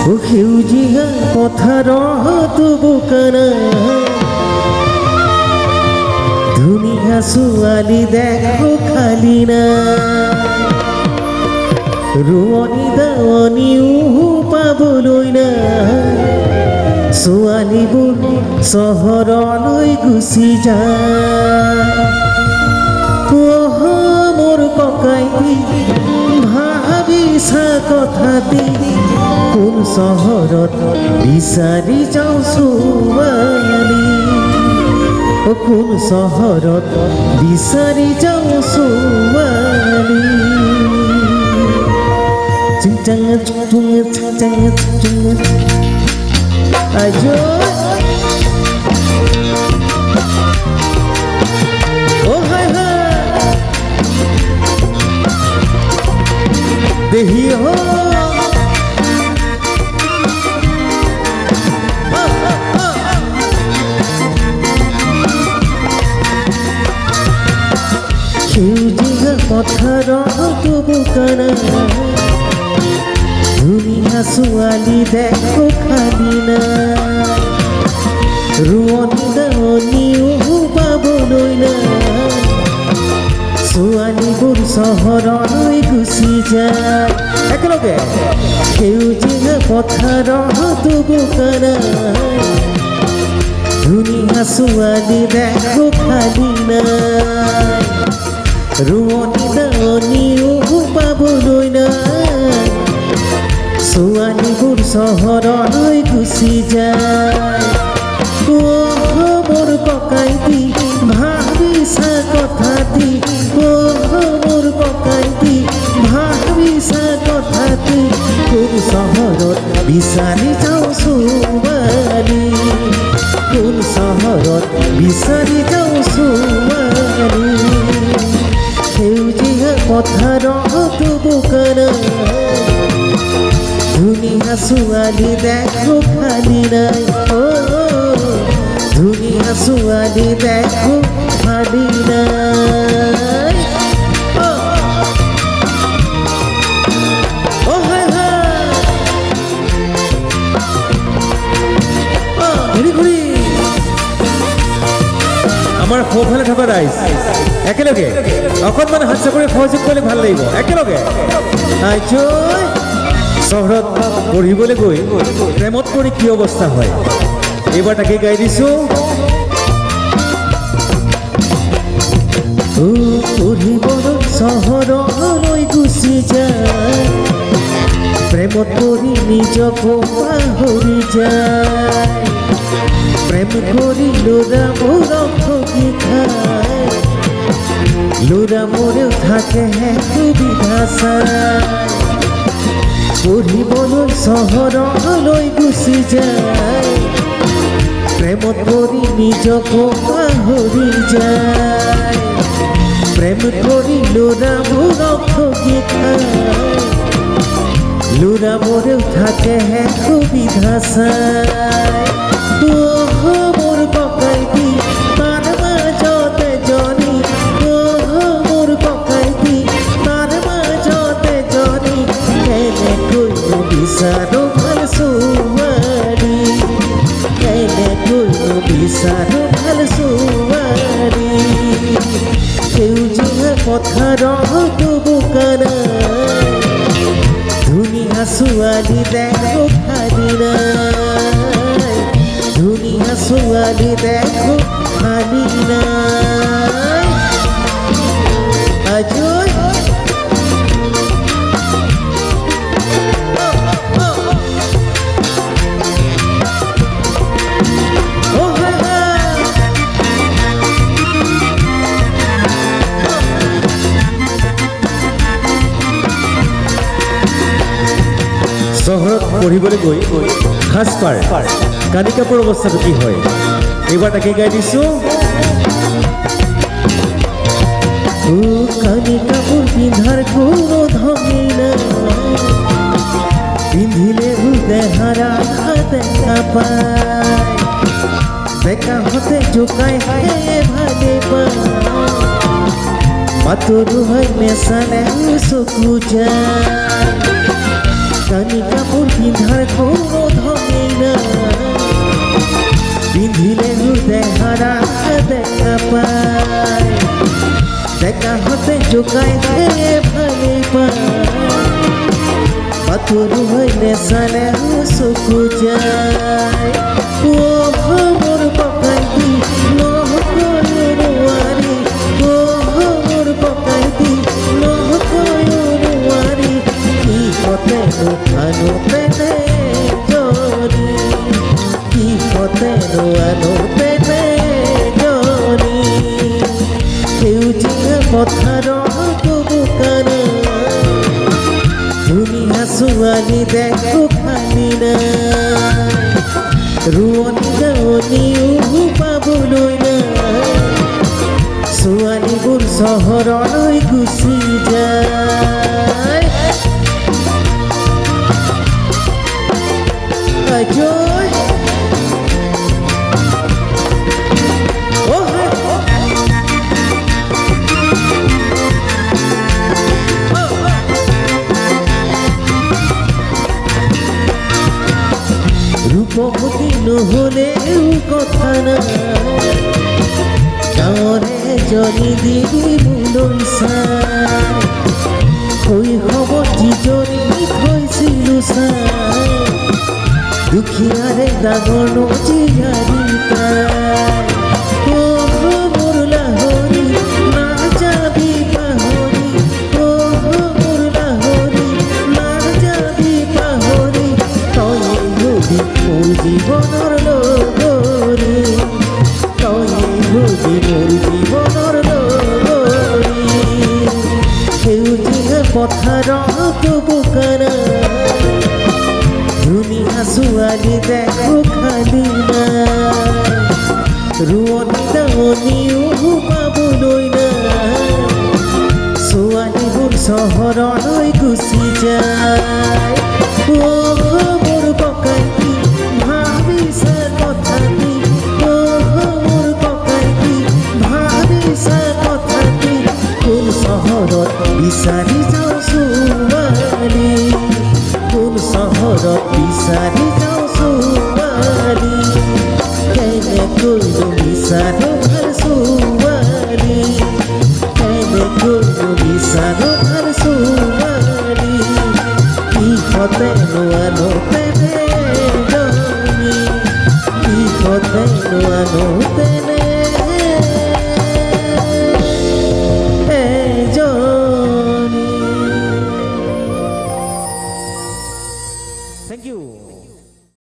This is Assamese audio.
সেউজীয়া পথাৰত বোকানা ধুনীয়া ছোৱালী দেখো খালি না ৰোৱনী দাৱনীও পাবলৈ না ছোৱালীবোৰ চহৰলৈ গুচি যায় মোৰ ককাইটি ভাবিছা কথাটি কোন চহৰত বিচাৰি যাওঁ ছোৱালী কোন চহৰত বিচাৰি যাওঁ ছোৱালী আজো ও হায় হায় দেহি হো সেউজীয়া পথাৰত বোকানা ধুনীয়া ছোৱালী দেখো খালি না ৰোৱনী দাৱনীও পাবলৈ না ছোৱালীবোৰ চহৰলৈ গুচি যায় একেলগে সেউজীয়া পথাৰত বোকানা ধুনীয়া ছোৱালী দেখো খালি না ৰোৱনী দাৱনীও পাবলৈ না ছোৱালীবোৰ চহৰলৈ গুচি যায় মোৰ ককাইটি ভাবিছা কথাটি মোৰ ককাইটি ভাবিছা কথাটি কোন চহৰত বিচাৰি যাওঁ ছোৱালী কোন চহৰত বিচাৰি যাওঁ ছোৱালী সেউজীয়া পথাৰত বোকানা ধুনীয়া ছোৱালী দেখো খালি নাই ধুনীয়া ছোৱালী দেখো খালি নাই আমাৰ সোঁফালে থকা ৰাইজ একেলগে অকণমান হাস্য কৰি সহযোগ কৰিলে ভাল লাগিব একেলগে চহৰত পঢ়িবলৈ গৈ প্ৰেমত পৰি কি অৱস্থা হয় এইবাৰ তাকে গাই দিছো পঢ়িবলৈ চহৰলৈ গুচি যায় প্ৰেমত পৰি নিজকো পাহৰি যায় প্ৰেম কৰি ল'ৰাবোৰক ঠগি খায় ল'ৰাবোৰেও থাকেহে সুবিধা চায় পঢ়িবলৈ চহৰলৈ গুচি যায় প্ৰেমত পৰি নিজকো পাহৰি যায় প্ৰেম কৰি ল'ৰাবোৰক ঠগি খায় ল'ৰাবোৰেও থাকেহে সুবিধা চায় মোৰ ককাইটি তাৰ মাজতে জনী মোৰ ককাইটি তাৰ মাজতে জনী কেনেকৈ বিচাৰো ভাল ছোৱালী কেনেকৈ বিচাৰো ভাল ছোৱালী সেউজীয়া পথাৰত বোকানা ধুনীয়া ছোৱালী দেখো খালি নাই ধুনীয়া ছোৱালী দেখো খালি নাই আজৈ চহৰত পঢ়িবলৈ গৈ সাজপাৰ কানি কাপোৰ অৱস্থাটো কি হয় এইবাৰ তাকে গাই দিছো কানি কাপোৰ পিন্ধাৰ কোনো ধনী নাই পিন্ধিলে দেহাৰা দেখা পায় বেকা হতে জোকাই ভালে পায় পাতৰু হৈ মেচালে চকু যায় কানি কাপোৰ পিন্ধাৰ কোনো টোকাই ভালে পায় বাতৰু হৈ নেচালে চকু যায় মোৰ ককাই দি নহকয় নোৱাৰি মোৰ ককাই দি নহকয় নোৱাৰি কিহতেনো আনোতেনে জৰি কিহতেনো আনোতেনে জৰি সেউজীয়া পথাৰৰ বোকানা ধুনীয়া ছোৱালী দেখো খালি নাই ৰোৱনী গাৱনীও পাবলৈ নাই ছোৱালীবোৰ চহৰলৈ গুচি যায় আজয় ৰূপৱতী নহ'লেও কথা নাই গাঁৱৰে এজনী দিবলৈ চাই শৈশৱত যিজনী থৈছিলোঁ চাই দুখীয়াৰে ডাঙৰ নজীয়াৰী তাই মোৰ লাহৰি নাযাবি পাহৰি মোৰ লাহৰি নাযাবি পাহৰি তই হবি মোৰ জীৱনৰ লগৰী তই হবি মোৰ জীৱনৰ লগৰী সেউজীয়া পথাৰত বোকানা ধুনীয়া ছোৱালী দেখো খালি নাই ৰোৱনী দাৱনীও পাবলৈ নাই ছোৱালীবোৰ চহৰলৈ গুচি যায় মোৰ ককাই কি ভাবিছা কথা কি মোৰ ককাই কি ভাবিছা কথা কি কোন চহৰত বিচাৰি যাওঁ ছোৱালী কোন চহৰত বিচাৰি যাওঁ ছোৱালী কেনেকৈ বিচাৰো ভাল ছোৱালী কেনেকৈ বিচাৰো ভাল ছোৱালী কিহতে নোৱানোতেনে জনী কিহতে নোৱানোতেনে জনী Thank you.